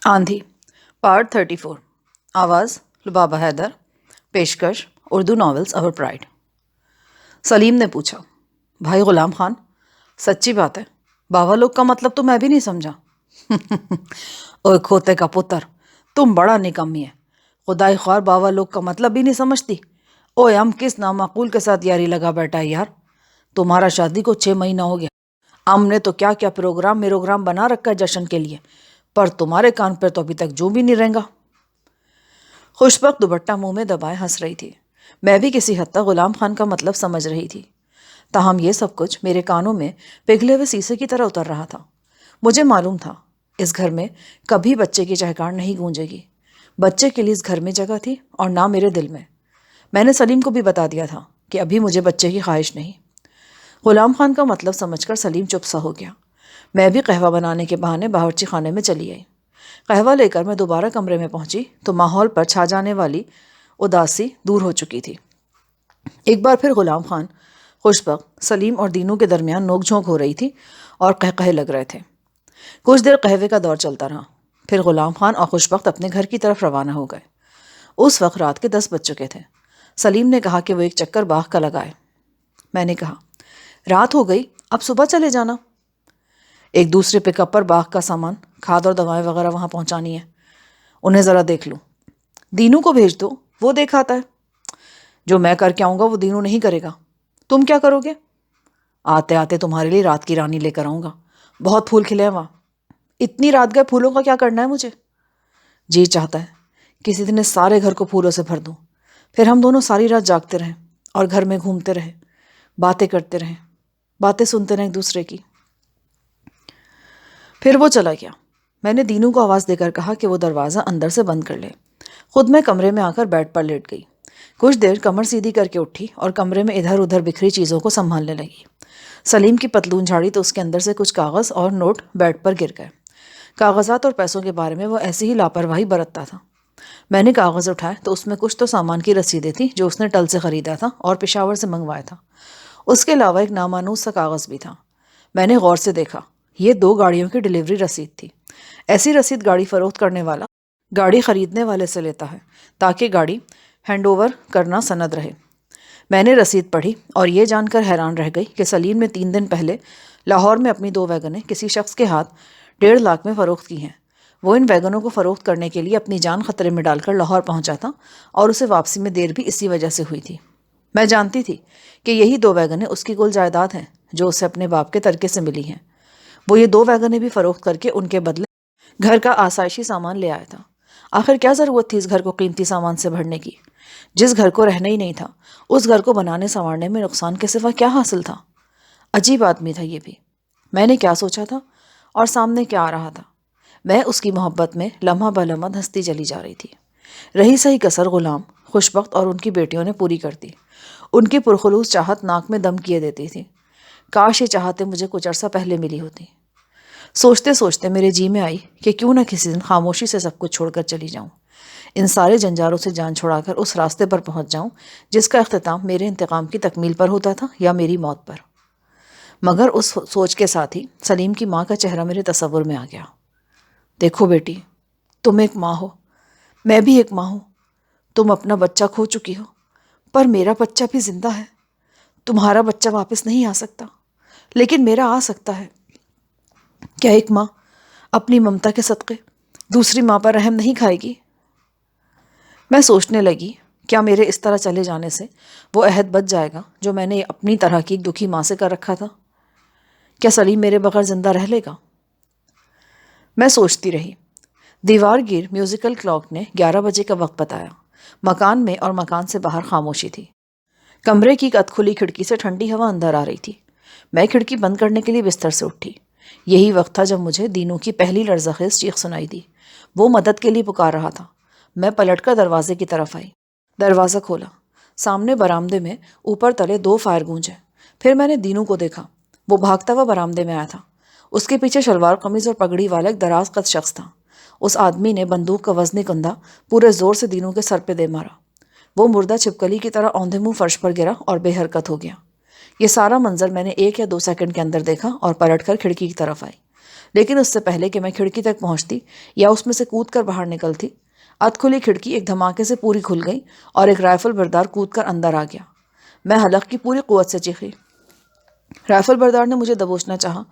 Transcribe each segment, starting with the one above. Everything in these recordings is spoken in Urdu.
آندھی پارٹ 34 آواز لبابہ حیدر پیشکش اردو ناولز اور پرائڈ۔ سلیم نے پوچھا، بھائی غلام خان، سچی بات ہے باوا لوگ کا مطلب تو میں بھی نہیں سمجھا۔ اوے کھوتے کا پتر، تم بڑا نکمی ہے، خدائی خوار باوا لوگ کا مطلب بھی نہیں سمجھتی۔ اوے ہم کس نامعقول کے ساتھ یاری لگا بیٹھا ہے یار، تمہارا شادی کو 6 مہینہ ہو گیا، ہم نے تو کیا کیا پروگرام بنا رکھا ہے جشن کے لیے، پر تمہارے کان پر تو ابھی تک جو بھی نہیں رنگا۔ خوشبخت دوپٹہ منہ میں دبائے ہنس رہی تھی۔ میں بھی کسی حد تک غلام خان کا مطلب سمجھ رہی تھی، تاہم یہ سب کچھ میرے کانوں میں پگھلے ہوئے سیسے کی طرح اتر رہا تھا۔ مجھے معلوم تھا اس گھر میں کبھی بچے کی چہکاڑ نہیں گونجے گی، بچے کے لیے اس گھر میں جگہ تھی اور نہ میرے دل میں۔ میں نے سلیم کو بھی بتا دیا تھا کہ ابھی مجھے بچے کی خواہش نہیں۔ غلام خان کا مطلب سمجھ کر سلیم چپ سا ہو گیا۔ میں بھی قہوہ بنانے کے بہانے باورچی خانے میں چلی آئی۔ قہوہ لے کر میں دوبارہ کمرے میں پہنچی تو ماحول پر چھا جانے والی اداسی دور ہو چکی تھی۔ ایک بار پھر غلام خان، خوشبخت، سلیم اور دینو کے درمیان نوک جھونک ہو رہی تھی اور قہقہے لگ رہے تھے۔ کچھ دیر قہوے کا دور چلتا رہا، پھر غلام خان اور خوشبخت اپنے گھر کی طرف روانہ ہو گئے۔ اس وقت رات کے 10 بج چکے تھے۔ سلیم نے کہا کہ وہ ایک چکر باغ کا لگائے۔ میں نے کہا، رات ہو گئی، اب صبح چلے جانا۔ ایک دوسرے پک اپ پر باغ کا سامان، کھاد اور دوائیں وغیرہ وہاں پہنچانی ہے، انہیں ذرا دیکھ لوں۔ دینو کو بھیج دو، وہ دیکھ آتا ہے۔ جو میں کر کے آؤں گا وہ دینو نہیں کرے گا۔ تم کیا کرو گے؟ آتے آتے تمہارے لیے رات کی رانی لے کر آؤں گا، بہت پھول کھلے ہیں وہاں۔ اتنی رات گئے پھولوں کا کیا کرنا ہے مجھے؟ جی چاہتا ہے کسی دن اس سارے گھر کو پھولوں سے بھر دوں، پھر ہم دونوں ساری رات جاگتے رہیں اور گھر میں گھومتے رہیں، باتیں کرتے رہیں، باتیں سنتے رہیں ایک دوسرے کی۔ پھر وہ چلا گیا۔ میں نے دینو کو آواز دے کر کہا کہ وہ دروازہ اندر سے بند کر لے۔ خود میں کمرے میں آ کر بیڈ پر لیٹ گئی۔ کچھ دیر کمر سیدھی کر کے اٹھی اور کمرے میں ادھر ادھر بکھری چیزوں کو سنبھالنے لگی۔ سلیم کی پتلون جھاڑی تو اس کے اندر سے کچھ کاغذ اور نوٹ بیڈ پر گر گئے۔ کاغذات اور پیسوں کے بارے میں وہ ایسی ہی لاپرواہی برتتا تھا۔ میں نے کاغذ اٹھائے تو اس میں کچھ تو سامان کی رسیدیں تھیں جو اس نے ٹل سے خریدا تھا اور پشاور سے منگوایا تھا۔ اس کے علاوہ ایک نامانوس سا کاغذ بھی تھا۔ میں نے غور سے دیکھا، یہ 2 گاڑیوں کی ڈیلیوری رسید تھی۔ ایسی رسید گاڑی فروخت کرنے والا گاڑی خریدنے والے سے لیتا ہے تاکہ گاڑی ہینڈ اوور کرنا سند رہے۔ میں نے رسید پڑھی اور یہ جان کر حیران رہ گئی کہ سلیم نے 3 دن پہلے لاہور میں اپنی 2 ویگنیں کسی شخص کے ہاتھ 1.5 لاکھ میں فروخت کی ہیں۔ وہ ان ویگنوں کو فروخت کرنے کے لیے اپنی جان خطرے میں ڈال کر لاہور پہنچا تھا اور اسے واپسی میں دیر بھی اسی وجہ سے ہوئی تھی۔ میں جانتی تھی کہ یہی 2 ویگنیں اس کی کل جائیداد ہیں جو اسے اپنے باپ کے ترکے سے ملی ہیں۔ وہ یہ 2 ویگنیں بھی فروخت کر کے ان کے بدلے گھر کا آسائشی سامان لے آیا تھا۔ آخر کیا ضرورت تھی اس گھر کو قیمتی سامان سے بھرنے کی؟ جس گھر کو رہنا ہی نہیں تھا، اس گھر کو بنانے سنوارنے میں نقصان کے سوا کیا حاصل تھا؟ عجیب آدمی تھا یہ بھی۔ میں نے کیا سوچا تھا اور سامنے کیا آ رہا تھا؟ میں اس کی محبت میں لمحہ بہ لمحہ دھنستی چلی جا رہی تھی۔ رہی صحیح کسر غلام، خوشبخت اور ان کی بیٹیوں نے پوری کر دی۔ ان کی پرخلوص چاہت ناک میں دم کیے دیتی تھی۔ کاش یہ چاہتے مجھے کچھ عرصہ پہلے ملی ہوتی۔ سوچتے سوچتے میرے جی میں آئی کہ کیوں نہ کسی دن خاموشی سے سب کچھ چھوڑ کر چلی جاؤں، ان سارے جنجالوں سے جان چھڑا کر اس راستے پر پہنچ جاؤں جس کا اختتام میرے انتقام کی تکمیل پر ہوتا تھا یا میری موت پر۔ مگر اس سوچ کے ساتھ ہی سلیم کی ماں کا چہرہ میرے تصور میں آ گیا۔ دیکھو بیٹی، تم ایک ماں ہو، میں بھی ایک ماں ہوں۔ تم اپنا بچہ کھو چکی ہو، پر میرا بچہ بھی زندہ ہے۔ تمہارا بچہ واپس نہیں آ سکتا، لیکن میرا آ سکتا ہے۔ کیا ایک ماں اپنی ممتا کے صدقے دوسری ماں پر رحم نہیں کھائے گی؟ میں سوچنے لگی، کیا میرے اس طرح چلے جانے سے وہ عہد بچ جائے گا جو میں نے اپنی طرح کی ایک دکھی ماں سے کر رکھا تھا؟ کیا سلیم میرے بغیر زندہ رہ لے گا؟ میں سوچتی رہی۔ دیوار گیر میوزیکل کلاک نے 11 بجے کا وقت بتایا۔ مکان میں اور مکان سے باہر خاموشی تھی۔ کمرے کی کت کھلی کھڑکی سے ٹھنڈی ہوا اندر آ رہی تھی۔ میں کھڑکی بند کرنے کے لیے بستر سے اٹھی۔ یہی وقت تھا جب مجھے دینو کی پہلی لرزہ خیز چیخ سنائی دی۔ وہ مدد کے لیے پکار رہا تھا۔ میں پلٹ کر دروازے کی طرف آئی، دروازہ کھولا۔ سامنے برآمدے میں اوپر تلے 2 فائر گونجے۔ پھر میں نے دینو کو دیکھا۔ وہ بھاگتا ہوا برآمدے میں آیا تھا۔ اس کے پیچھے شلوار قمیض اور پگڑی والا ایک دراز قد شخص تھا۔ اس آدمی نے بندوق کا وزنی کندھا پورے زور سے دینو کے سر پہ دے مارا۔ وہ مردہ چھپکلی کی طرح اوندھے منہ فرش پر گرا اور بے حرکت ہو گیا۔ یہ سارا منظر میں نے 1 یا 2 سیکنڈ کے اندر دیکھا اور پلٹ کر کھڑکی کی طرف آئی۔ لیکن اس سے پہلے کہ میں کھڑکی تک پہنچتی یا اس میں سے کود کر باہر نکلتی، ادھ کھلی کھڑکی ایک دھماکے سے پوری کھل گئی اور ایک رائفل بردار کود کر اندر آ گیا۔ میں حلق کی پوری قوت سے چیخی۔ رائفل بردار نے مجھے دبوچنا چاہا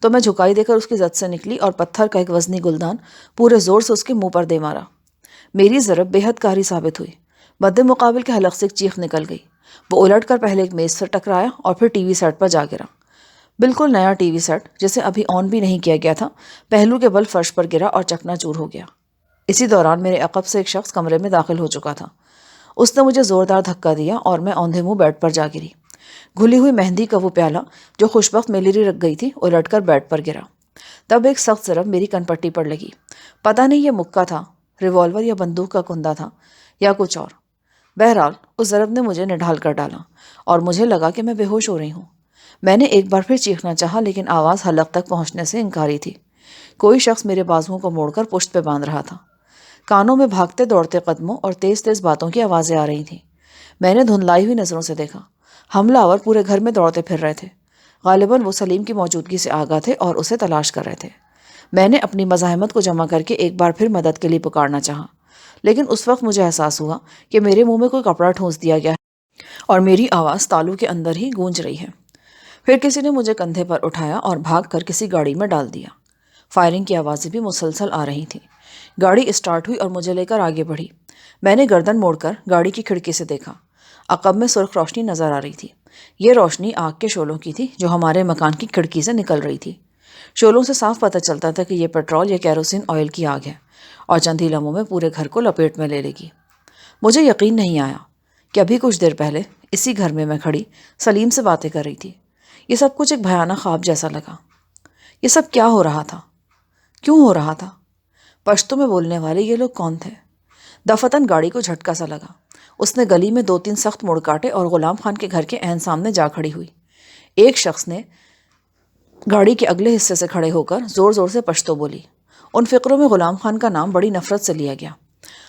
تو میں جھکائی دے کر اس کی زد سے نکلی اور پتھر کا ایک وزنی گلدان پورے زور سے اس کے منہ پر دے مارا۔ میری ضرب بے حد کاری ثابت ہوئی۔ مد مقابل کے حلق سے ایک چیخ نکل گئی۔ وہ الٹ کر پہلے ایک میز سے ٹکرایا اور پھر ٹی وی سیٹ پر جا گرا۔ بالکل نیا ٹی وی سیٹ جسے ابھی آن بھی نہیں کیا گیا تھا، پہلو کے بل فرش پر گرا اور چکنا چور ہو گیا۔ اسی دوران میرے عقب سے ایک شخص کمرے میں داخل ہو چکا تھا۔ اس نے مجھے زوردار دھکا دیا اور میں اوندھے منہ بیڈ پر جا گری۔ گھلی ہوئی مہندی کا وہ پیالہ جو خوش بخت میلیری رکھ گئی تھی الٹ کر بیڈ پر گرا۔ تب ایک سخت ضرب میری کن پٹی پر لگی۔ پتہ نہیں یہ مکہ تھا، ریوالور یا بندوق کا کندہ تھا یا کچھ اور۔ بہرحال اس ضرب نے مجھے نڈھال کر ڈالا اور مجھے لگا کہ میں بے ہوش ہو رہی ہوں۔ میں نے ایک بار پھر چیخنا چاہا لیکن آواز حلق تک پہنچنے سے انکاری تھی۔ کوئی شخص میرے بازوؤں کو موڑ کر پشت پہ باندھ رہا تھا۔ کانوں میں بھاگتے دوڑتے قدموں اور تیز تیز باتوں کی آوازیں آ رہی تھیں۔ میں نے دھندلائی ہوئی نظروں سے دیکھا۔ حملہ آور پورے گھر میں دوڑتے پھر رہے تھے۔ غالباً وہ سلیم کی موجودگی سے آگاہ تھے اور اسے تلاش کر رہے تھے۔ میں نے اپنی مزاحمت کو جمع کر کے ایک بار پھر مدد کے لیے پکارنا چاہا، لیکن اس وقت مجھے احساس ہوا کہ میرے منہ میں کوئی کپڑا ٹھونس دیا گیا ہے اور میری آواز تالو کے اندر ہی گونج رہی ہے۔ پھر کسی نے مجھے کندھے پر اٹھایا اور بھاگ کر کسی گاڑی میں ڈال دیا۔ فائرنگ کی آوازیں بھی مسلسل آ رہی تھیں۔ گاڑی اسٹارٹ ہوئی اور مجھے لے کر آگے بڑھی۔ میں نے گردن موڑ کر گاڑی کی کھڑکی سے دیکھا۔ عقب میں سرخ روشنی نظر آ رہی تھی۔ یہ روشنی آگ کے شعلوں کی تھی جو ہمارے مکان کی کھڑکی سے نکل رہی تھی۔ شعلوں سے صاف پتہ چلتا تھا کہ یہ پیٹرول یا کیروسین آئل کی آگ ہے اور چند ہی لمحوں میں پورے گھر کو لپیٹ میں لے لے گی۔ مجھے یقین نہیں آیا کہ ابھی کچھ دیر پہلے اسی گھر میں کھڑی سلیم سے باتیں کر رہی تھی۔ یہ سب کچھ ایک بھیانک خواب جیسا لگا۔ یہ سب کیا ہو رہا تھا؟ کیوں ہو رہا تھا؟ پشتو میں بولنے والے یہ لوگ کون تھے؟ دفتن گاڑی کو جھٹکا سا لگا۔ اس نے گلی میں 2-3 سخت موڑ کاٹے اور غلام خان کے گھر کے عین سامنے جا کھڑی ہوئی۔ ایک شخص نے گاڑی کے اگلے حصے سے کھڑے ہو کر زور زور سے پشتو بولی۔ ان فقروں میں غلام خان کا نام بڑی نفرت سے لیا گیا۔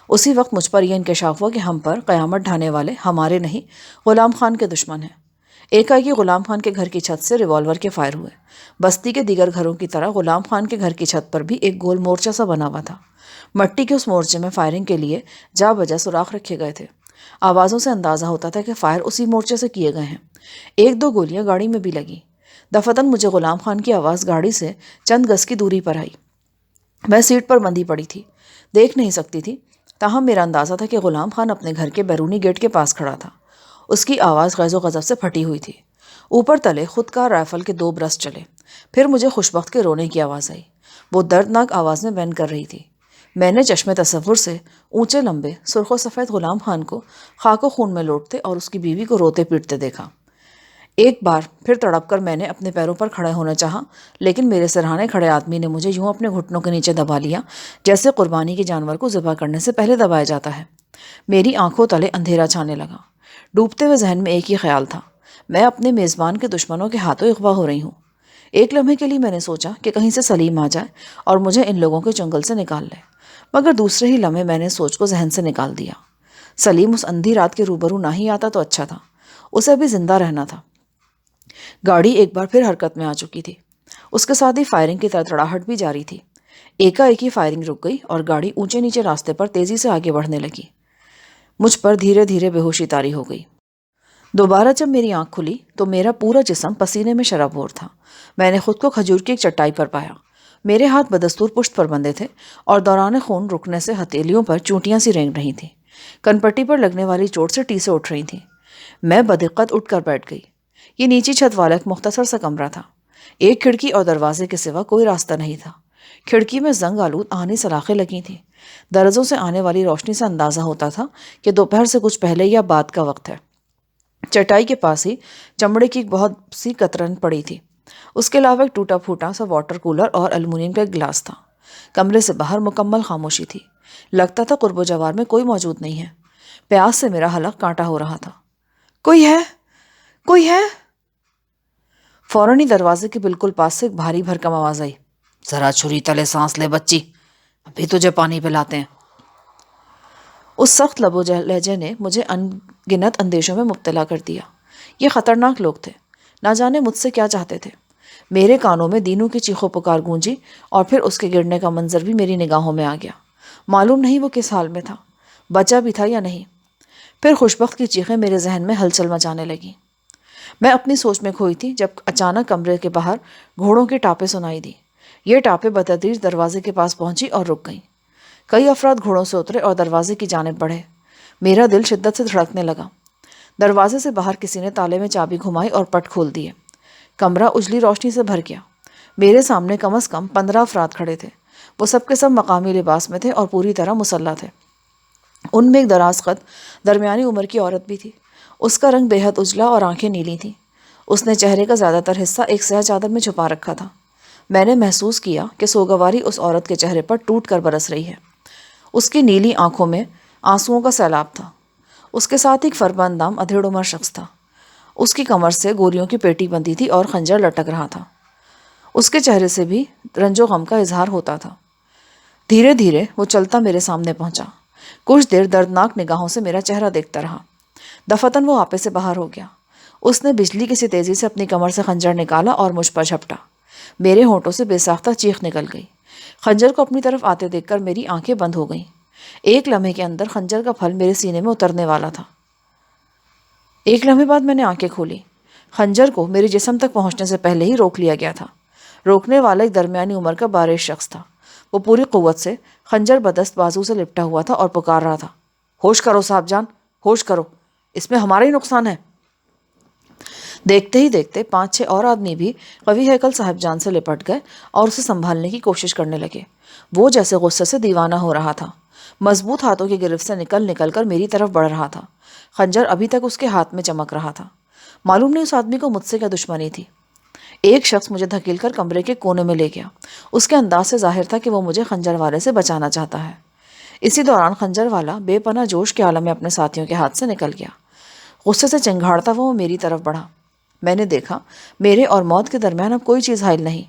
اسی وقت مجھ پر یہ انکشاف ہوا کہ ہم پر قیامت ڈھانے والے ہمارے نہیں، غلام خان کے دشمن ہیں۔ ایک غلام خان کے گھر کی چھت سے ریوالور کے فائر ہوئے۔ بستی کے دیگر گھروں کی طرح غلام خان کے گھر کی چھت پر بھی ایک گول مورچہ سا بنا ہوا تھا۔ مٹی کے اس مورچے میں فائرنگ کے لیے جا بجا سوراخ رکھے گئے تھے۔ آوازوں سے اندازہ ہوتا تھا کہ فائر اسی مورچے سے کیے گئے ہیں۔ 1-2 گولیاں گاڑی میں بھی لگی۔ دفتن مجھے غلام خان کی آواز گاڑی سے چند گز کی دوری پر آئی۔ میں سیٹ پر بندھی پڑی تھی، دیکھ نہیں سکتی تھی، تاہم میرا اندازہ تھا کہ غلام خان اپنے گھر کے بیرونی گیٹ کے پاس کھڑا تھا۔ اس کی آواز غیظ و غضب سے پھٹی ہوئی تھی۔ اوپر تلے خود کار رائفل کے 2 برس چلے۔ پھر مجھے خوشبخت کے رونے کی آواز آئی۔ وہ دردناک آواز میں وین کر رہی تھی۔ میں نے چشم تصور سے اونچے لمبے سرخ و سفید غلام خان کو خاک و خون میں لوٹتے اور اس کی بیوی کو روتے پیٹتے دیکھا۔ ایک بار پھر تڑپ کر میں نے اپنے پیروں پر کھڑے ہونا چاہا، لیکن میرے سرہانے کھڑے آدمی نے مجھے یوں اپنے گھٹنوں کے نیچے دبا لیا جیسے قربانی کے جانور کو ذبح کرنے سے پہلے دبایا جاتا ہے۔ میری آنکھوں تلے اندھیرا چھانے لگا۔ ڈوبتے ہوئے ذہن میں ایک ہی خیال تھا، میں اپنے میزبان کے دشمنوں کے ہاتھوں اغوا ہو رہی ہوں۔ ایک لمحے کے لیے میں نے سوچا کہ کہیں سے سلیم آ جائے اور مجھے ان لوگوں کے چنگل سے نکال لے، مگر دوسرے ہی لمحے میں نے سوچ کو ذہن سے نکال دیا۔ سلیم اس اندھی رات کے روبرو نہ ہی آتا تو اچھا تھا، اسے ابھی زندہ رہنا تھا۔ گاڑی ایک بار پھر حرکت میں آ چکی تھی۔ اس کے ساتھ ہی فائرنگ کی تڑتڑاہٹ بھی جاری تھی۔ ایک ہی فائرنگ رک گئی اور گاڑی اونچے نیچے راستے پر تیزی سے آگے بڑھنے لگی۔ مجھ پر دھیرے دھیرے بے ہوشی طاری ہو گئی۔ دوبارہ جب میری آنکھ کھلی تو میرا پورا جسم پسینے میں شرابور تھا۔ میں نے خود کو کھجور کی ایک چٹائی پر پایا۔ میرے ہاتھ بدستور پشت پر بندھے تھے اور دوران خون رکنے سے ہتھیلیوں پر چونٹیاں سی رینگ رہی تھیں۔ کنپٹی پر لگنے والی چوٹ سے ٹیسیں اٹھ رہی تھیں۔ میں بدقت اٹھ کر بیٹھ گئی۔ یہ نیچی چھت والا ایک مختصر سا کمرہ تھا۔ ایک کھڑکی اور دروازے کے سوا کوئی راستہ نہیں تھا۔ کھڑکی میں زنگ آلود آہنی سلاخیں لگی تھیں۔ درزوں سے آنے والی روشنی سے اندازہ ہوتا تھا کہ دوپہر سے کچھ پہلے یا بعد کا وقت ہے۔ چٹائی کے پاس ہی چمڑے کی بہت سی کترن پڑی تھی۔ اس کے علاوہ ایک ٹوٹا پھوٹا سا واٹر کولر اور الومینیم کا ایک گلاس تھا۔ کمرے سے باہر مکمل خاموشی تھی۔ لگتا تھا قرب و جوار میں کوئی موجود نہیں ہے۔ پیاس سے میرا حلق کانٹا ہو رہا تھا۔ کوئی ہے؟ کوئی ہے؟ فوراً ہی دروازے کے بالکل پاس سے ایک بھاری بھرکم آواز آئی۔ ذرا چھری تلے سانس لے بچی، ابھی تجھے پانی پلاتے ہیں۔ اس سخت لب و لہجے نے مجھے ان گنت اندیشوں میں مبتلا کر دیا۔ یہ خطرناک لوگ تھے، نہ جانے مجھ سے کیا چاہتے تھے۔ میرے کانوں میں دینو کی چیخو پکار گونجی اور پھر اس کے گرنے کا منظر بھی میری نگاہوں میں آ گیا۔ معلوم نہیں وہ کس حال میں تھا، بچا بھی تھا یا نہیں۔ پھر خوشبخت کی چیخیں میرے ذہن میں ہلچل مچانے لگیں۔ میں اپنی سوچ میں کھوئی تھی جب اچانک کمرے کے باہر گھوڑوں کی ٹاپیں سنائی دی۔ یہ ٹاپیں بتدریج دروازے کے پاس پہنچی اور رک گئیں۔ کئی افراد گھوڑوں سے اترے اور دروازے کی جانب بڑھے۔ میرا دل شدت سے دھڑکنے لگا۔ دروازے سے باہر کسی نے تالے میں چابی گھمائی اور پٹ کھول دیے۔ کمرہ اجلی روشنی سے بھر گیا۔ میرے سامنے کم از کم 15 افراد کھڑے تھے۔ وہ سب کے سب مقامی لباس میں تھے اور پوری طرح مسلح تھے۔ ان میں ایک دراز قد درمیانی عمر کی عورت بھی تھی۔ اس کا رنگ بے حد اجلا اور آنکھیں نیلی تھیں۔ اس نے چہرے کا زیادہ تر حصہ ایک سیاہ چادر میں چھپا رکھا تھا۔ میں نے محسوس کیا کہ سوگواری اس عورت کے چہرے پر ٹوٹ کر برس رہی ہے۔ اس کی نیلی آنکھوں میں آنسوؤں کا سیلاب تھا۔ اس کے ساتھ ایک فربہ اندام ادھیڑ عمر شخص تھا۔ اس کی کمر سے گولیوں کی پیٹی بندھی تھی اور خنجر لٹک رہا تھا۔ اس کے چہرے سے بھی رنج و غم کا اظہار ہوتا تھا۔ دھیرے دھیرے وہ چلتا میرے سامنے پہنچا۔ کچھ دیر دردناک نگاہوں سے میرا چہرہ دیکھتا رہا۔ دفتن وہ آپے سے باہر ہو گیا۔ اس نے بجلی کی سی تیزی سے اپنی کمر سے خنجر نکالا اور مجھ پر جھپٹا۔ میرے ہونٹوں سے بے ساختہ چیخ نکل گئی۔ خنجر کو اپنی طرف آتے دیکھ کر میری آنکھیں بند ہو گئیں۔ ایک لمحے کے اندر خنجر کا پھل میرے سینے میں اترنے والا تھا۔ ایک لمحے بعد میں نے آنکھیں کھولی۔ خنجر کو میرے جسم تک پہنچنے سے پہلے ہی روک لیا گیا تھا۔ روکنے والا ایک درمیانی عمر کا بارش شخص تھا۔ وہ پوری قوت سے خنجر بدست بازو سے لپٹا ہوا تھا اور پکار رہا تھا، ہوش کرو صاحب جان، ہوش کرو، اس میں ہمارا ہی نقصان ہے۔ دیکھتے ہی دیکھتے 5-6 اور آدمی بھی قوی ہیکل صاحب جان سے لپٹ گئے اور اسے سنبھالنے کی کوشش کرنے لگے۔ وہ جیسے غصے سے دیوانہ ہو رہا تھا۔ مضبوط ہاتھوں کی گرفت سے نکل کر میری طرف بڑھ رہا تھا۔ خنجر ابھی تک اس کے ہاتھ میں چمک رہا تھا۔ معلوم نہیں اس آدمی کو مجھ سے کیا دشمنی تھی۔ ایک شخص مجھے دھکیل کر کمرے کے کونے میں لے گیا۔ اس کے انداز سے ظاہر تھا کہ وہ مجھے خنجر والے سے بچانا چاہتا ہے۔ اسی دوران خنجر والا بے پناہ جوش کے عالم میں اپنے ساتھیوں کے ہاتھ سے نکل گیا۔ غصے سے چنگھاڑتا وہ میری طرف بڑھا۔ میں نے دیکھا میرے اور موت کے درمیان اب کوئی چیز حائل نہیں۔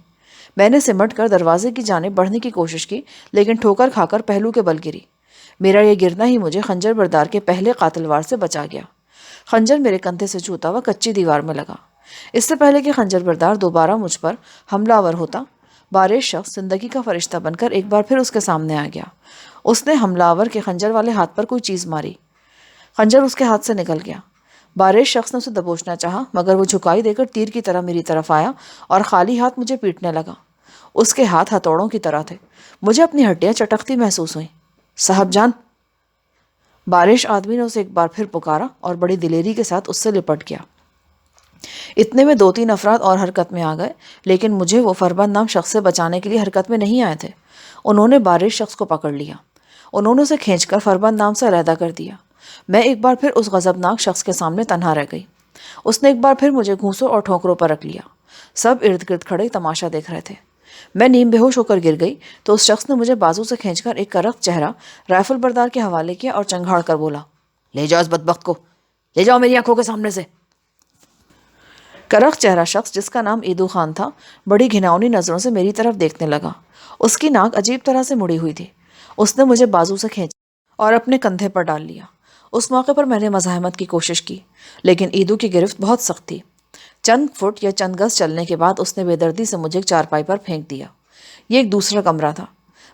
میں نے سمٹ کر دروازے کی جانب بڑھنے کی کوشش کی، لیکن ٹھوکر کھا کر پہلو کے بل گری۔ میرا یہ گرنا ہی مجھے خنجر بردار کے پہلے قاتل وار سے بچا گیا۔ خنجر میرے کندھے سے چھوتا ہوا کچی دیوار میں لگا۔ اس سے پہلے کہ خنجر بردار دوبارہ مجھ پر حملہ آور ہوتا، بارش شخص زندگی کا فرشتہ بن کر ایک بار پھر اس کے سامنے آ گیا۔ اس نے حملہ آور کے خنجر والے ہاتھ پر کوئی چیز ماری۔ خنجر اس کے ہاتھ سے نکل گیا۔ بارش شخص نے اسے دبوچنا چاہا، مگر وہ جھکائی دے کر تیر کی طرح میری طرف آیا اور خالی ہاتھ مجھے پیٹنے لگا۔ اس کے ہاتھ ہتھوڑوں کی طرح تھے۔ مجھے اپنی ہڈیاں چٹکتی محسوس ہوئیں۔ صاحب جان! بارش آدمی نے اسے ایک بار پھر پکارا اور بڑی دلیری کے ساتھ اس سے لپٹ گیا۔ اتنے میں 2-3 افراد اور حرکت میں آ گئے، لیکن مجھے وہ فربند نام شخص سے بچانے کے لیے حرکت میں نہیں آئے تھے۔ انہوں نے بارش شخص کو پکڑ لیا۔ انہوں نے اسے کھینچ کر فربند نام سے علیحدہ کر دیا۔ میں ایک بار پھر اس غضبناک شخص کے سامنے تنہا رہ گئی۔ اس نے ایک بار پھر مجھے گھونسوں اور ٹھوکروں پر رکھ لیا۔ سب ارد گرد کھڑے تماشا دیکھ رہے تھے۔ میں نیم بے ہوش ہو کر گر گئی تو اس شخص نے مجھے بازو سے کھینچ کر ایک کرخت چہرہ رائفل بردار کے حوالے کیا اور چنگھاڑ کر بولا، لے جاؤ اس بدبخت کو، لے جاؤ میری آنکھوں کے سامنے سے۔ کرخت چہرہ شخص، جس کا نام ایدو خان تھا، بڑی گھناؤنی نظروں سے میری طرف دیکھنے لگا۔ اس کی ناک عجیب طرح سے مڑی ہوئی تھی۔ اس نے مجھے بازو سے کھینچا اور اپنے کندھے پر ڈال لیا۔ اس موقع پر میں نے مزاحمت کی کوشش کی، لیکن ایدو کی گرفت بہت سخت تھی۔ چند فٹ یا چند گز چلنے کے بعد اس نے بے دردی سے مجھے ایک چارپائی پر پھینک دیا۔ یہ ایک دوسرا کمرہ تھا۔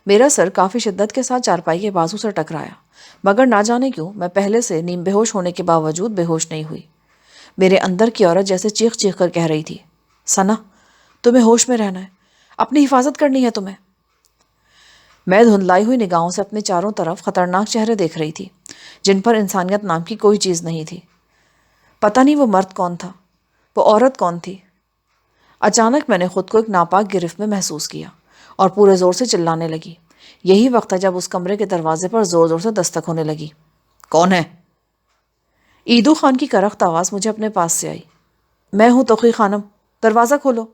میرا سر کافی شدت کے ساتھ چارپائی کے بازو سے ٹکرایا، مگر نہ جانے کیوں میں پہلے سے نیم بے ہوش ہونے کے باوجود بے ہوش نہیں ہوئی۔ میرے اندر کی عورت جیسے چیخ چیخ کر کہہ رہی تھی، ثنا، تمہیں ہوش میں رہنا ہے، اپنی حفاظت کرنی ہے تمہیں۔ میں دھندلائی ہوئی نگاہوں سے اپنے چاروں طرف خطرناک چہرے دیکھ رہی تھی، جن پر انسانیت نام کی کوئی چیز نہیں تھی۔ پتہ نہیں وہ مرد کون تھا، وہ عورت کون تھی۔ اچانک میں نے خود کو ایک ناپاک گرفت میں محسوس کیا اور پورے زور سے چلانے لگی۔ یہی وقت تھا جب اس کمرے کے دروازے پر زور زور سے دستک ہونے لگی۔ کون ہے؟ ایدو خان کی کرخت آواز مجھے اپنے پاس سے آئی۔ میں ہوں توقی خانم، دروازہ کھولو۔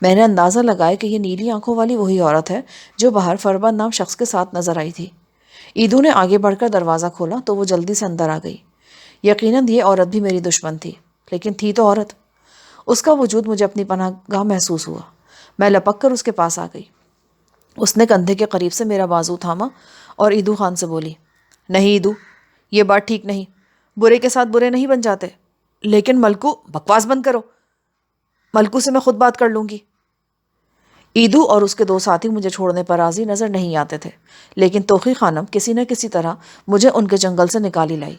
میں نے اندازہ لگایا کہ یہ نیلی آنکھوں والی وہی عورت ہے جو باہر فربند نام شخص کے ساتھ نظر آئی تھی۔ ایدو نے آگے بڑھ کر دروازہ کھولا تو وہ جلدی سے اندر آ گئی۔ یقیناً یہ عورت بھی میری دشمن تھی، لیکن تھی تو عورت۔ اس کا وجود مجھے اپنی پناہ گاہ محسوس ہوا۔ میں لپک کر اس کے پاس آ گئی۔ اس نے کندھے کے قریب سے میرا بازو تھاما اور ایدو خان سے بولی، نہیں ایدو، یہ بات ٹھیک نہیں، برے کے ساتھ برے نہیں بن جاتے۔ لیکن ملکو، بکواس بند کرو۔ ملکو سے میں خود بات کر لوں گی۔ ایدو اور اس کے دو ساتھی مجھے چھوڑنے پر راضی نظر نہیں آتے تھے، لیکن توخی خانم کسی نہ کسی طرح مجھے ان کے جنگل سے نکالی لائی۔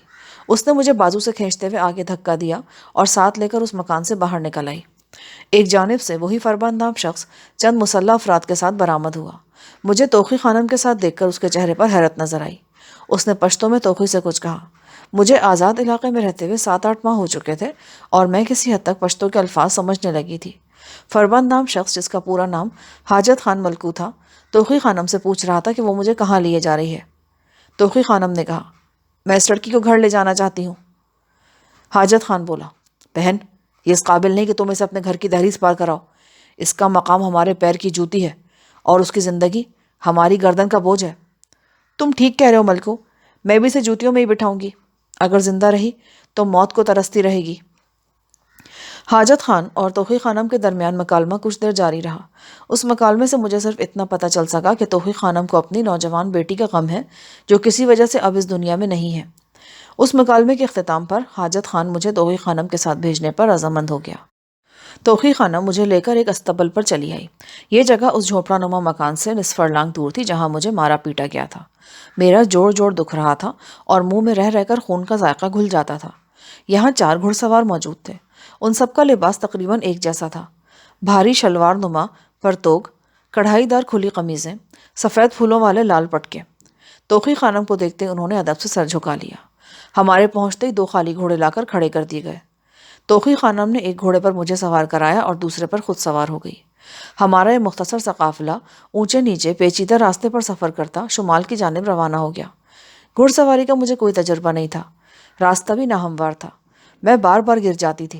اس نے مجھے بازو سے کھینچتے ہوئے آگے دھکا دیا اور ساتھ لے کر اس مکان سے باہر نکل آئی۔ ایک جانب سے وہی فربند نام شخص چند مسلح افراد کے ساتھ برآمد ہوا۔ مجھے توخی خانم کے ساتھ دیکھ کر اس کے چہرے پر حیرت نظر آئی۔ اس نے پشتو میں توخی سے کچھ کہا۔ مجھے آزاد علاقے میں رہتے ہوئے 7-8 ماہ ہو چکے تھے اور میں کسی حد تک پشتو کے الفاظ سمجھنے لگی تھی۔ فربند نام شخص، جس کا پورا نام حاجت خان ملکو تھا، توخی خانم سے پوچھ رہا تھا کہ وہ مجھے کہاں لیے جا رہی ہے۔ توخی خانم نے کہا، میں اس لڑکی کو گھر لے جانا چاہتی ہوں۔ حاجت خان بولا، بہن، یہ اس قابل نہیں کہ تم اسے اپنے گھر کی دہلیز پار کراؤ۔ اس کا مقام ہمارے پیر کی جوتی ہے اور اس کی زندگی ہماری گردن کا بوجھ ہے۔ تم ٹھیک کہہ رہے ہو ملکو، میں بھی اسے جوتیوں میں ہی بٹھاؤں گی۔ اگر زندہ رہی تو موت کو ترستی رہے گی۔ حاجت خان اور توخی خانم کے درمیان مکالمہ کچھ دیر جاری رہا۔ اس مکالمے سے مجھے صرف اتنا پتہ چل سکا کہ توخی خانم کو اپنی نوجوان بیٹی کا غم ہے جو کسی وجہ سے اب اس دنیا میں نہیں ہے۔ اس مکالمے کے اختتام پر حاجت خان مجھے توخی خانم کے ساتھ بھیجنے پر رضامند ہو گیا۔ توخی خانم مجھے لے کر ایک استبل پر چلی آئی۔ یہ جگہ اس جھوپڑا نما مکان سے نصف فرلانگ دور تھی جہاں مجھے مارا پیٹا گیا تھا۔ میرا جوڑ جوڑ دکھ رہا تھا اور منہ میں رہ کر خون کا ذائقہ گھل جاتا تھا۔ یہاں 4 گھڑ سوار موجود تھے۔ ان سب کا لباس تقریباً ایک جیسا تھا۔ بھاری شلوار نما پرتوگ، کڑھائی دار کھلی قمیضیں، سفید پھولوں والے لال پٹکے۔ توخی خانم کو دیکھتے انہوں نے ادب سے سر جھکا لیا۔ ہمارے پہنچتے ہی 2 خالی گھوڑے لا کر کھڑے کر دیے گئے۔ توخی خانم نے ایک گھوڑے پر مجھے سوار کرایا اور دوسرے پر خود سوار ہو گئی۔ ہمارا یہ مختصر سا قافلہ اونچے نیچے پیچیدہ راستے پر سفر کرتا شمال کی جانب روانہ ہو گیا۔ گھڑ سواری کا مجھے کوئی تجربہ نہیں تھا، راستہ بھی ناہموار تھا، میں بار بار گر جاتی تھی۔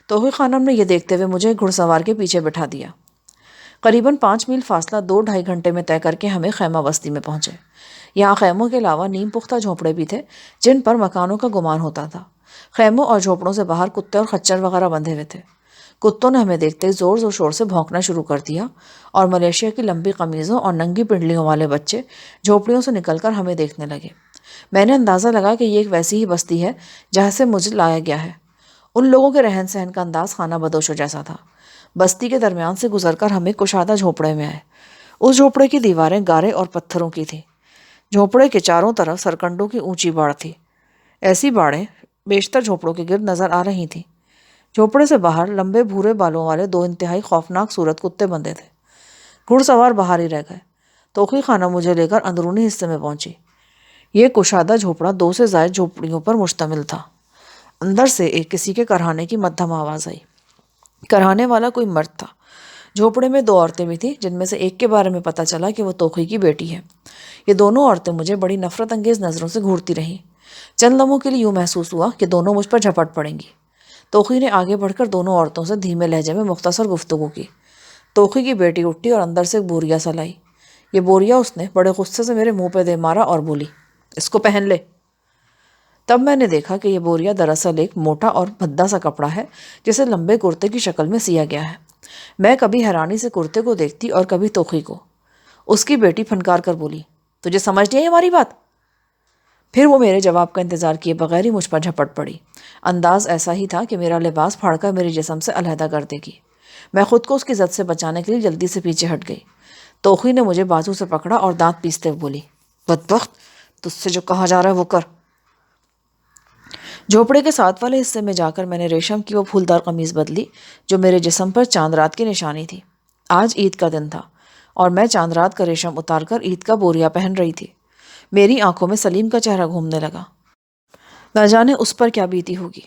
توخی خانم نے یہ دیکھتے ہوئے مجھے گھڑ سوار کے پیچھے بٹھا دیا۔ قریباً 5 میل فاصلہ 2-2.5 گھنٹے میں طے کر کے ہمیں خیمہ بستی میں پہنچے۔ یہاں خیموں کے علاوہ نیم پختہ جھونپڑے بھی تھے جن پر مکانوں کا گمان ہوتا تھا۔ خیموں اور جھونپڑوں سے باہر کتے اور خچر وغیرہ بندھے ہوئے تھے۔ کتوں نے ہمیں دیکھتے زور و شور سے بھونکنا شروع کر دیا اور ملیشیا کی لمبی قمیضوں اور ننگی پنڈلیوں والے بچے جھونپڑیوں سے نکل کر ہمیں دیکھنے لگے۔ میں نے اندازہ لگا کہ یہ ایک ویسی ہی بستی ہے جہاں سے مجھے لایا گیا ہے۔ ان لوگوں کے رہن سہن کا انداز خانہ بدوشوں جیسا تھا۔ بستی کے درمیان سے گزر کر ہم ایک کشادہ جھونپڑے میں آئے۔ اس جھونپڑے کی دیواریں گارے اور پتھروں کی تھیں۔ جھونپڑے کے چاروں طرف سرکنڈوں کی اونچی باڑ تھی۔ ایسی باڑیں بیشتر جھونپڑوں کے گرد نظر آ رہی تھیں۔ جھونپڑے سے باہر لمبے بھورے بالوں والے 2 انتہائی خوفناک صورت کتے بندھے تھے۔ گھڑ سوار باہر ہی رہ گئے۔ توخی خانم مجھے لے کر اندرونی حصے میں پہنچی۔ یہ کشادہ جھونپڑا 2 سے زائد جھونپڑیوں پر مشتمل تھا۔ اندر سے ایک کسی کے کرہانے کی مدھم آواز آئی۔ کرہانے والا کوئی مرد تھا۔ جھونپڑے میں 2 عورتیں بھی تھیں جن میں سے ایک کے بارے میں پتہ چلا کہ وہ توخی کی بیٹی ہے۔ یہ دونوں عورتیں مجھے بڑی نفرت انگیز نظروں سے گھورتی رہیں۔ چند لمحوں کے لیے یوں محسوس ہوا کہ دونوں مجھ پر جھپٹ پڑیں گی۔ توخی نے آگے بڑھ کر دونوں عورتوں سے دھیمے لہجے میں مختصر گفتگو کی۔ توخی کی بیٹی اٹھی اور اندر سے ایک بوریا سا لائی۔ یہ بوریا اس نے بڑے غصے سے میرے منہ پہ دے مارا اور بولی، اس کو پہن لے۔ تب میں نے دیکھا کہ یہ بوریا دراصل ایک موٹا اور بھدا سا کپڑا ہے جسے لمبے کرتے کی شکل میں سیا گیا ہے۔ میں کبھی حیرانی سے کرتے کو دیکھتی اور کبھی توخی کو۔ اس کی بیٹی پھنکار کر بولی، تجھے سمجھ نہیں آئی ہماری بات؟ پھر وہ میرے جواب کا انتظار کیے بغیر ہی مجھ پر جھپٹ پڑی۔ انداز ایسا ہی تھا کہ میرا لباس پھاڑ کر میرے جسم سے علیحدہ کر دے گی۔ میں خود کو اس کی زد سے بچانے کے لیے جلدی سے پیچھے ہٹ گئی۔ توخی نے مجھے بازو سے پکڑا اور دانت پیستے ہوئے بولی، بدبخت، تجھ سے جو کہا جا رہا ہے وہ کر۔ جھونپڑے کے ساتھ والے حصے میں جا کر میں نے ریشم کی وہ پھولدار قمیض بدلی جو میرے جسم پر چاند رات کی نشانی تھی۔ آج عید کا دن تھا اور میں چاند رات کا ریشم اتار کر عید کا بوریا پہن رہی تھی۔ میری آنکھوں میں سلیم کا چہرہ گھومنے لگا۔ نہ جانے اس پر کیا بیتی ہوگی۔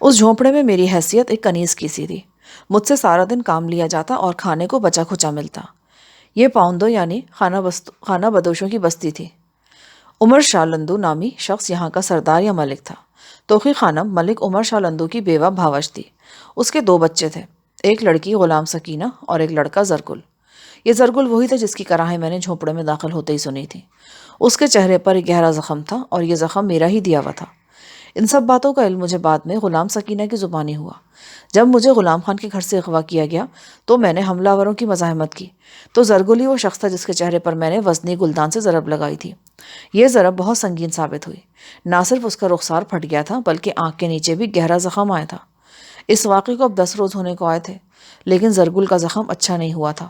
اس جھونپڑے میں میری حیثیت ایک کنیز کی سی تھی۔ مجھ سے سارا دن کام لیا جاتا اور کھانے کو بچا کھچا ملتا۔ یہ پاؤندو یعنی خانہ بدوشوں کی بستی تھی۔ عمر شاہ لندو نامی شخص یہاں کا سردار یا ملک تھا۔ توخی خانم ملک عمر شاہ لندو کی بیوہ بھاوش تھی۔ اس کے 2 بچے تھے، ایک لڑکی غلام سکینہ اور ایک لڑکا زرگل۔ یہ زرگل وہی تھا جس کی کراہیں میں نے جھونپڑے میں داخل ہوتے ہی سنی تھی۔ اس کے چہرے پر ایک گہرا زخم تھا اور یہ زخم میرا ہی دیا ہوا تھا۔ ان سب باتوں کا علم مجھے بعد میں غلام سکینہ کی زبانی ہوا۔ جب مجھے غلام خان کے گھر سے اغوا کیا گیا تو میں نے حملہ آوروں کی مزاحمت کی تو زرگل ہی وہ شخص تھا جس کے چہرے پر میں نے وزنی گلدان سے ضرب لگائی تھی۔ یہ ضرب بہت سنگین ثابت ہوئی۔ نہ صرف اس کا رخسار پھٹ گیا تھا بلکہ آنکھ کے نیچے بھی گہرا زخم آیا تھا۔ اس واقعے کو اب 10 روز ہونے کو آئے تھے، لیکن زرگل کا زخم اچھا نہیں ہوا تھا۔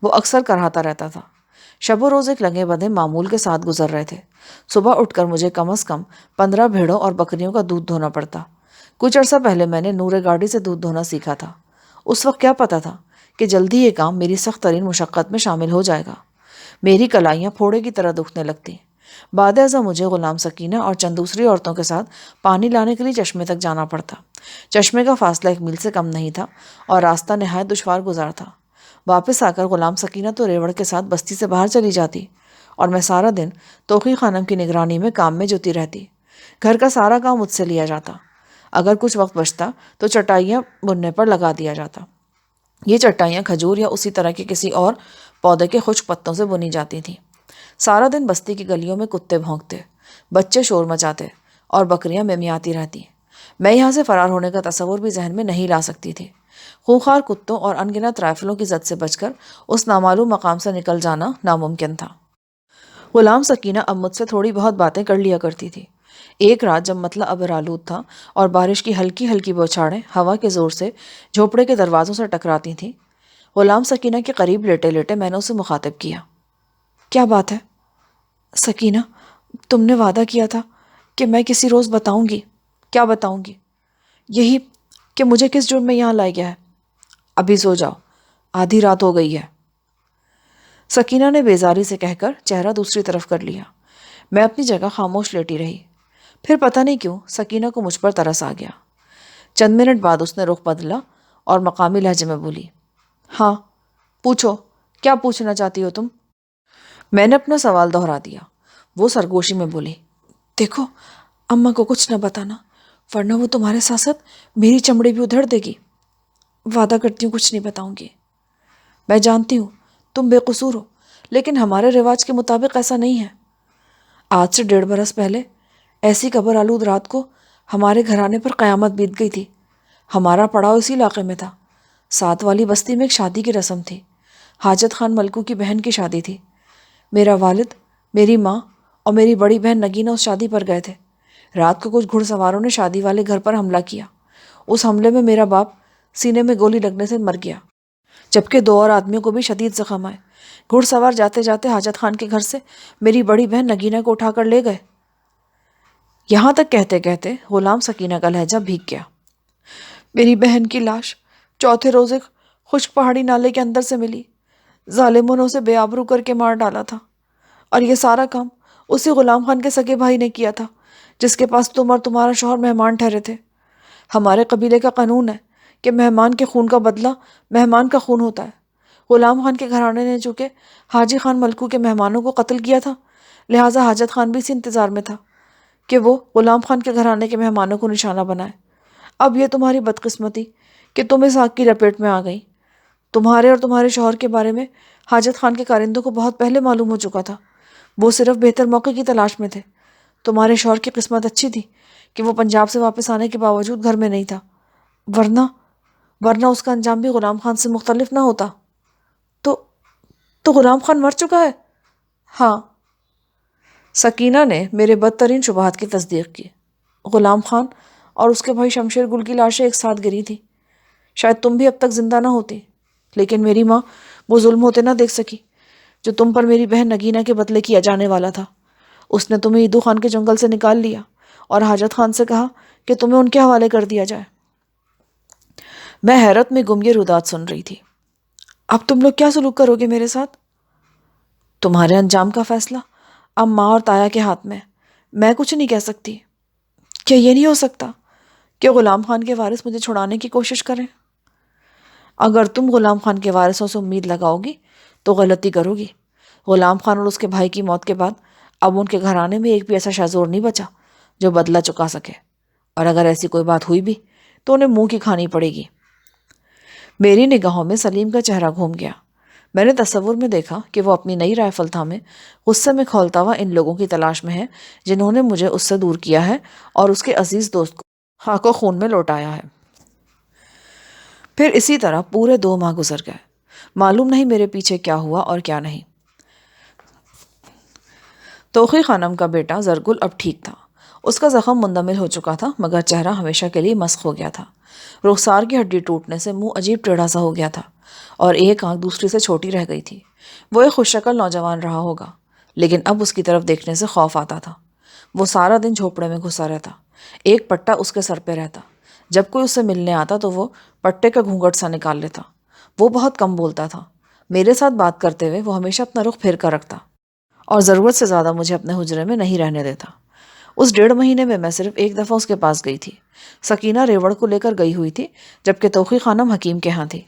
وہ اکثر کراہتا رہتا تھا۔ شب و روز ایک لنگے بدے معمول کے ساتھ گزر رہے تھے۔ صبح اٹھ کر مجھے کم از کم 15 بھیڑوں اور بکریوں کا دودھ دھونا پڑتا۔ کچھ عرصہ پہلے میں نے نور گاڑی سے دودھ دھونا سیکھا تھا۔ اس وقت کیا پتا تھا کہ جلدی یہ کام میری سخت ترین مشقت میں شامل ہو جائے گا۔ میری کلائیاں پھوڑے کی طرح دکھنے لگتی۔ بعد ازاں مجھے غلام سکینہ اور چند دوسری عورتوں کے ساتھ پانی لانے کے لیے چشمے تک جانا پڑتا۔ چشمے کا فاصلہ 1 میل سے کم نہیں تھا اور راستہ نہایت دشوار گزار تھا۔ واپس آ کر غلام سکینہ تو ریوڑ کے ساتھ بستی سے باہر چلی جاتی اور میں سارا دن توقی خانم کی نگرانی میں کام میں جتی رہتی۔ گھر کا سارا کام مجھ سے لیا جاتا۔ اگر کچھ وقت بچتا تو چٹائیاں بننے پر لگا دیا جاتا۔ یہ چٹائیاں کھجور یا اسی طرح کے کسی اور پودے کے خشک پتوں سے بنی جاتی تھیں۔ سارا دن بستی کی گلیوں میں کتے بھونکتے، بچے شور مچاتے اور بکریاں میمیاتی رہتی۔ میں یہاں سے فرار ہونے کا تصور بھی ذہن میں نہیں لا سکتی تھی۔ خونخوار کتوں اور انگنت رائفلوں کی زد سے بچ کر اس نامعلوم مقام سے نکل جانا ناممکن تھا۔ غلام سکینہ اب مجھ سے تھوڑی بہت باتیں کر لیا کرتی تھی۔ ایک رات جب مطلع ابر آلود تھا اور بارش کی ہلکی ہلکی بوچھاڑیں ہوا کے زور سے جھوپڑے کے دروازوں سے ٹکراتی تھیں، غلام سکینہ کے قریب لیٹے لیٹے میں نے اسے مخاطب کیا۔ کیا بات ہے سکینہ؟ تم نے وعدہ کیا تھا کہ میں کسی روز بتاؤں گی۔ کیا بتاؤں گی؟ یہی کہ مجھے کس جرم میں یہاں لایا گیا ہے۔ ابھی سو جاؤ، آدھی رات ہو گئی ہے۔ سکینہ نے بیزاری سے کہہ کر چہرہ دوسری طرف کر لیا۔ میں اپنی جگہ خاموش لیٹی رہی۔ پھر پتہ نہیں کیوں سکینہ کو مجھ پر ترس آ گیا۔ چند منٹ بعد اس نے رخ بدلا اور مقامی لہجے میں بولی، ہاں پوچھو، کیا پوچھنا چاہتی ہو تم؟ میں نے اپنا سوال دہرا دیا۔ وہ سرگوشی میں بولی، دیکھو اماں کو کچھ نہ بتانا، ورنہ وہ تمہارے ساتھ ساتھ میری چمڑی بھی ادھڑ دے گی۔ وعدہ کرتی ہوں کچھ نہیں بتاؤں گی۔ میں جانتی ہوں تم بے قصور ہو، لیکن ہمارے رواج کے مطابق ایسا نہیں ہے۔ آج سے 1.5 برس پہلے ایسی قبر آلود رات کو ہمارے گھرانے پر قیامت بیت گئی تھی۔ ہمارا پڑاؤ اسی علاقے میں تھا۔ ساتھ والی بستی میں ایک شادی کی رسم تھی۔ حاجت خان ملکو کی بہن کی شادی تھی۔ میرا والد، میری ماں اور میری بڑی بہن نگینہ اس شادی پر گئے تھے۔ رات کو کچھ گھڑ سواروں نے شادی والے گھر پر حملہ کیا۔ اس حملے میں میرا باپ سینے میں گولی لگنے سے مر گیا، جبکہ 2 اور آدمیوں کو بھی شدید زخم آئے۔ گھڑ سوار جاتے جاتے حاجت خان کے گھر سے میری بڑی بہن نگینہ کو اٹھا کر لے گئے۔ یہاں تک کہتے کہتے غلام سکینہ کا لہجہ بھیگ گیا۔ میری بہن کی لاش چوتھے روز ایک خشک پہاڑی نالے کے اندر سے ملی۔ ظالموں نے اسے بے آبرو کر کے مار ڈالا تھا، اور یہ سارا کام اسی غلام خان کے سگے بھائی نے کیا تھا جس کے پاس تم اور تمہارا شوہر مہمان ٹھہرے تھے۔ ہمارے قبیلے کا قانون ہے کہ مہمان کے خون کا بدلہ مہمان کا خون ہوتا ہے۔ غلام خان کے گھرانے نے چونکہ حاجی خان ملکو کے مہمانوں کو قتل کیا تھا، لہٰذا حاجت خان بھی اسی انتظار میں تھا کہ وہ غلام خان کے گھرانے کے مہمانوں کو نشانہ بنائے۔ اب یہ تمہاری بدقسمتی کہ تم اس آگ کی لپیٹ میں آ گئی۔ تمہارے اور تمہارے شوہر کے بارے میں حاجت خان کے کارندوں کو بہت پہلے معلوم ہو چکا تھا۔ وہ صرف بہتر موقع کی تلاش میں تھے۔ تمہارے شوہر کی قسمت اچھی تھی کہ وہ پنجاب سے واپس آنے کے باوجود گھر میں نہیں تھا، ورنہ اس کا انجام بھی غلام خان سے مختلف نہ ہوتا۔ تو غلام خان مر چکا ہے؟ ہاں۔ سکینہ نے میرے بدترین شبہات کی تصدیق کی۔ غلام خان اور اس کے بھائی شمشیر گل کی لاشیں ایک ساتھ گری تھی۔ شاید تم بھی اب تک زندہ نہ ہوتی، لیکن میری ماں وہ ظلم ہوتے نہ دیکھ سکی جو تم پر میری بہن نگینہ کے بدلے کیا جانے والا تھا۔ اس نے تمہیں ایدو خان کے جنگل سے نکال لیا اور حاجت خان سے کہا کہ تمہیں ان کے حوالے کر دیا جائے۔ میں حیرت میں گم یہ رودات سن رہی تھی۔ اب تم لوگ کیا سلوک کرو گے میرے ساتھ؟ تمہارے انجام کا فیصلہ اب ماں اور تایا کے ہاتھ میں۔ میں کچھ نہیں کہہ سکتی۔ کیا یہ نہیں ہو سکتا کہ غلام خان کے وارث مجھے چھڑانے کی کوشش کریں؟ اگر تم غلام خان کے وارثوں سے امید لگاؤ گی تو غلطی کرو گی۔ غلام خان اور اس کے بھائی کی موت کے بعد اب ان کے گھرانے میں ایک بھی ایسا شہزور نہیں بچا جو بدلہ چکا سکے، اور اگر ایسی کوئی بات ہوئی بھی تو انہیں منہ کی کھانی پڑے گی۔ میری نگاہوں میں سلیم کا چہرہ گھوم گیا۔ میں نے تصور میں دیکھا کہ وہ اپنی نئی رائفل تھامے غصے میں کھولتا ہوا ان لوگوں کی تلاش میں ہے جنہوں نے مجھے اس سے دور کیا ہے اور اس کے عزیز دوست کو خاک و خون میں لوٹایا ہے۔ پھر اسی طرح پورے 2 ماہ گزر گئے۔ معلوم نہیں میرے پیچھے کیا ہوا اور کیا نہیں۔ توقی خانم کا بیٹا زرگل اب ٹھیک تھا۔ اس کا زخم مندمل ہو چکا تھا، مگر چہرہ ہمیشہ کے لیے مسخ ہو گیا تھا۔ رخسار کی ہڈی ٹوٹنے سے منہ عجیب ٹیڑھا سا ہو گیا تھا اور ایک آنکھ دوسری سے چھوٹی رہ گئی تھی۔ وہ ایک خوش شکل نوجوان رہا ہوگا، لیکن اب اس کی طرف دیکھنے سے خوف آتا تھا۔ وہ سارا دن جھوپڑے میں گھسا رہتا، ایک پٹا اس کے سر پہ رہتا۔ جب کوئی اس سے ملنے آتا تو وہ پٹے کا گھونگھٹ سا نکال لیتا۔ وہ بہت کم بولتا تھا۔ میرے ساتھ بات کرتے ہوئے وہ ہمیشہ اپنا رخ پھیر کر رکھتا اور ضرورت سے زیادہ مجھے اپنے حجرے میں نہیں رہنے دیتا۔ اس 1.5 مہینے میں میں صرف ایک دفعہ اس کے پاس گئی تھی۔ سکینہ ریوڑ کو لے کر گئی ہوئی تھی، جبکہ توقی خانم حکیم کے ہاں تھی۔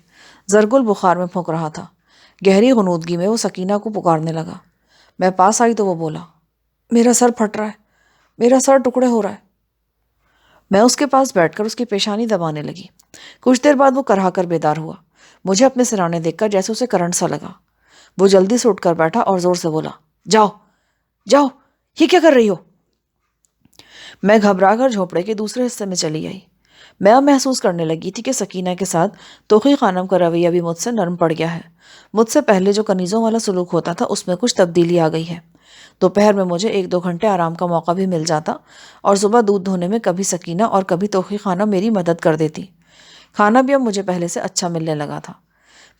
زرگل بخار میں پھونک رہا تھا۔ گہری غنودگی میں وہ سکینہ کو پکارنے لگا۔ میں پاس آئی تو وہ بولا، میرا سر پھٹ رہا ہے، میرا سر ٹکڑے ہو رہا ہے۔ میں اس کے پاس بیٹھ کر اس کی پیشانی دبانے لگی۔ کچھ دیر بعد وہ کرہا کر بیدار ہوا۔ مجھے اپنے سرانے دیکھ کر جیسے اسے کرنٹ سا لگا۔ وہ جلدی سے اٹھ کر بیٹھا اور زور سے بولا، جاؤ جاؤ، یہ کیا کر رہی ہو؟ میں گھبرا کر جھوپڑے کے دوسرے حصے میں چلی آئی۔ میں اب محسوس کرنے لگی تھی کہ سکینہ کے ساتھ توقی خانم کا رویہ بھی مجھ سے نرم پڑ گیا ہے۔ مجھ سے پہلے جو کنیزوں والا سلوک ہوتا تھا اس میں کچھ تبدیلی آ گئی ہے۔ دوپہر میں مجھے 1-2 گھنٹے آرام کا موقع بھی مل جاتا اور صبح دودھ دھونے میں کبھی سکینہ اور کبھی توقی خانم میری مدد کر دیتی۔ کھانا بھی اب مجھے پہلے سے اچھا ملنے لگا تھا۔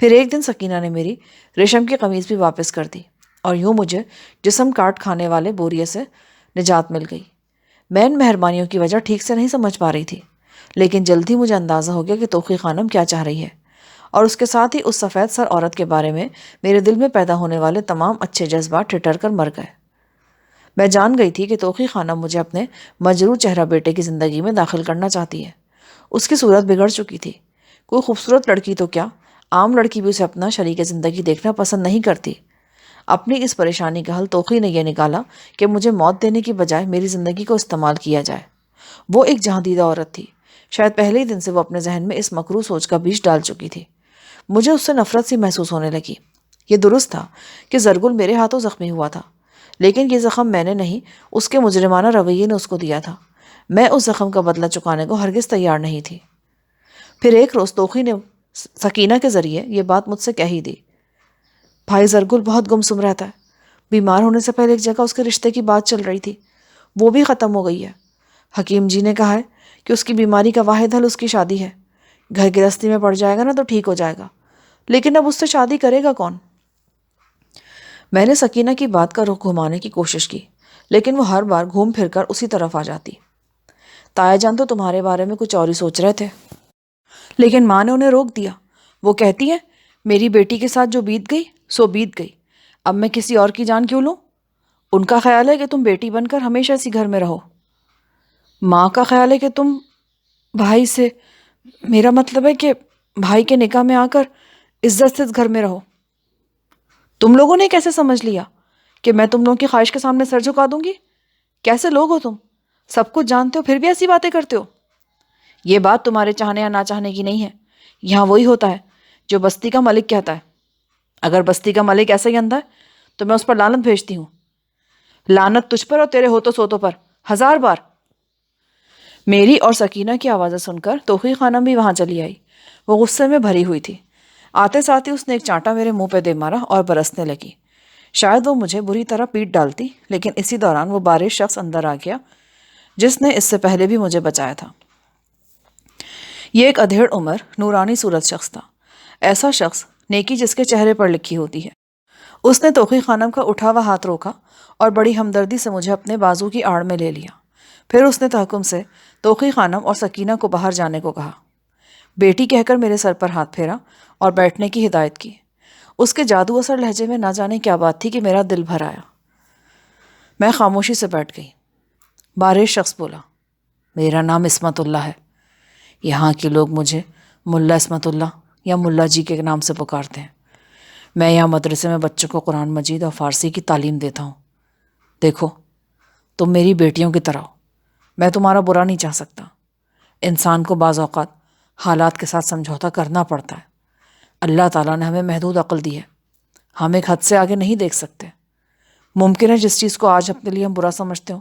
پھر ایک دن سکینہ نے میری ریشم کی قمیض بھی واپس کر دی اور یوں مجھے جسم کاٹ کھانے والے بوریے سے نجات مل گئی۔ میں ان مہربانیوں کی وجہ ٹھیک سے نہیں سمجھ پا رہی تھی، لیکن جلد ہی مجھے اندازہ ہو گیا کہ توقی خانم کیا چاہ رہی ہے، اور اس کے ساتھ ہی اس سفید سر عورت کے بارے میں میرے دل میں پیدا ہونے والے تمام اچھے جذبات ٹھٹر کر مر گئے۔ میں جان گئی تھی کہ توقی خانم مجھے اپنے مجروح چہرہ بیٹے کی زندگی میں داخل کرنا چاہتی ہے۔ اس کی صورت بگڑ چکی تھی۔ کوئی خوبصورت لڑکی تو کیا، عام لڑکی بھی اسے اپنا شریک زندگی دیکھنا پسند نہیں کرتی۔ اپنی اس پریشانی کا حل توقی نے یہ نکالا کہ مجھے موت دینے کی بجائے میری زندگی کو استعمال کیا جائے۔ وہ ایک جہاں دیدہ عورت تھی۔ شاید پہلے ہی دن سے وہ اپنے ذہن میں اس مکروہ سوچ کا بیج ڈال چکی تھی۔ مجھے اس سے نفرت سی محسوس ہونے لگی۔ یہ درست تھا کہ زرگل میرے ہاتھوں زخمی ہوا تھا، لیکن یہ زخم میں نے نہیں، اس کے مجرمانہ رویے نے اس کو دیا تھا۔ میں اس زخم کا بدلہ چکانے کو ہرگز تیار نہیں تھی۔ پھر ایک روز توقی نے سکینہ کے ذریعے یہ بات مجھ سے کہہ ہی دی، بھائی زرگل بہت گمسم رہتا ہے۔ بیمار ہونے سے پہلے ایک جگہ اس کے رشتے کی بات چل رہی تھی، وہ بھی ختم ہو گئی ہے۔ حکیم جی نے کہا ہے کہ اس کی بیماری کا واحد حل اس کی شادی ہے۔ گھر گرہستی میں پڑ جائے گا نا تو ٹھیک ہو جائے گا، لیکن اب اس سے شادی کرے گا کون؟ میں نے سکینہ کی بات کا رخ گھمانے کی کوشش کی، لیکن وہ ہر بار گھوم پھر کر اسی طرف آ جاتی۔ تایا جان تو تمہارے بارے میں کچھ اور ہی سوچ رہے تھے، لیکن ماں نے انہیں روک دیا۔ وہ کہتی ہے، میری بیٹی کے ساتھ جو بیت گئی سو بیت گئی، اب میں کسی اور کی جان کیوں لوں؟ ان کا خیال ہے کہ تم بیٹی بن کر ہمیشہ اسی گھر میں رہو۔ ماں کا خیال ہے کہ تم بھائی سے، میرا مطلب ہے کہ بھائی کے نکاح میں آ کر عزت سے اس گھر میں رہو۔ تم لوگوں نے کیسے سمجھ لیا کہ میں تم لوگوں کی خواہش کے سامنے سر جھکا دوں گی؟ کیسے لوگ ہو تم؟ سب کچھ جانتے ہو پھر بھی ایسی باتیں کرتے ہو۔ یہ بات تمہارے چاہنے یا نہ چاہنے کی نہیں ہے، یہاں وہی ہوتا ہے جو بستی کا ملک کہتا ہے۔ اگر بستی کا ملک ایسا ہی اندھا ہے تو میں اس پر لعنت بھیجتی ہوں۔ لعنت تجھ پر اور تیرے ہوتوں سوتوں پر 1000 بار۔ میری اور سکینہ کی آوازیں سن کر توقی خانم بھی وہاں چلی آئی۔ وہ غصے میں بھری ہوئی تھی۔ آتے ساتھ ہی اس نے ایک چانٹا میرے منہ پہ دے مارا اور برسنے لگی۔ شاید وہ مجھے بری طرح پیٹ ڈالتی، لیکن اسی دوران وہ بارش شخص اندر آ گیا جس نے اس سے پہلے بھی مجھے بچایا تھا۔ یہ ایک ادھیڑ عمر نورانی صورت شخص تھا، ایسا شخص نیکی جس کے چہرے پر لکھی ہوتی ہے۔ اس نے توقی خانم کا اٹھا ہوا ہاتھ روکا اور بڑی ہمدردی سے مجھے اپنے بازو کی آڑ میں لے لیا۔ پھر اس نے تحکم سے توقی خانم اور سکینہ کو باہر جانے کو کہا۔ بیٹی کہہ کر میرے سر پر ہاتھ پھیرا اور بیٹھنے کی ہدایت کی۔ اس کے جادو اثر لہجے میں نہ جانے کیا بات تھی کہ میرا دل بھر آیا۔ میں خاموشی سے بیٹھ گئی۔ بارش شخص بولا، میرا نام عصمت اللہ ہے۔ یہاں کے لوگ مجھے ملا عصمت اللہ یا ملا جی کے نام سے پکارتے ہیں۔ میں یہاں مدرسے میں بچوں کو قرآن مجید اور فارسی کی تعلیم دیتا ہوں۔ دیکھو، تم میری بیٹیوں کی طرح ہو، میں تمہارا برا نہیں چاہ سکتا۔ انسان کو بعض اوقات حالات کے ساتھ سمجھوتا کرنا پڑتا ہے۔ اللہ تعالیٰ نے ہمیں محدود عقل دی ہے، ہم ایک حد سے آگے نہیں دیکھ سکتے۔ ممکن ہے جس چیز کو آج اپنے لیے ہم برا سمجھتے ہوں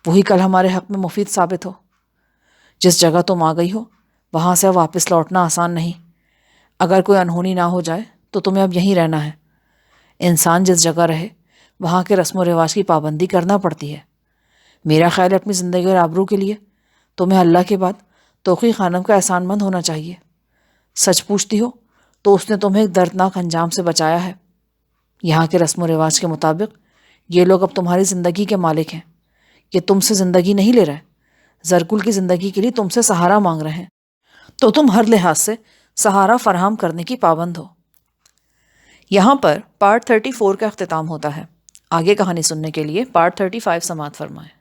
وہی کل ہمارے حق میں مفید ثابت ہو۔ جس جگہ تم آ گئی ہو وہاں سے واپس لوٹنا آسان نہیں۔ اگر کوئی انہونی نہ ہو جائے تو تمہیں اب یہیں رہنا ہے۔ انسان جس جگہ رہے وہاں کے رسم و رواج کی پابندی کرنا پڑتی ہے۔ میرا خیال ہے اپنی زندگی اور آبرو کے لیے تمہیں اللہ کے بعد توقی خانم کا احسان مند ہونا چاہیے. سچ پوچھتی ہو تو اس نے تمہیں ایک دردناک انجام سے بچایا ہے. یہاں کے رسم و رواج کے مطابق یہ لوگ اب تمہاری زندگی کے مالک ہیں. یہ تم سے زندگی نہیں لے رہے. زرکل کی زندگی کے لیے تم سے سہارا مانگ رہے ہیں. تو تم ہر لحاظ سے سہارا فراہم کرنے کی پابند ہو. یہاں پر پارٹ 34 کا اختتام ہوتا ہے. آگے کہانی سننے کے لیے پارٹ 35 سماعت فرمائیں.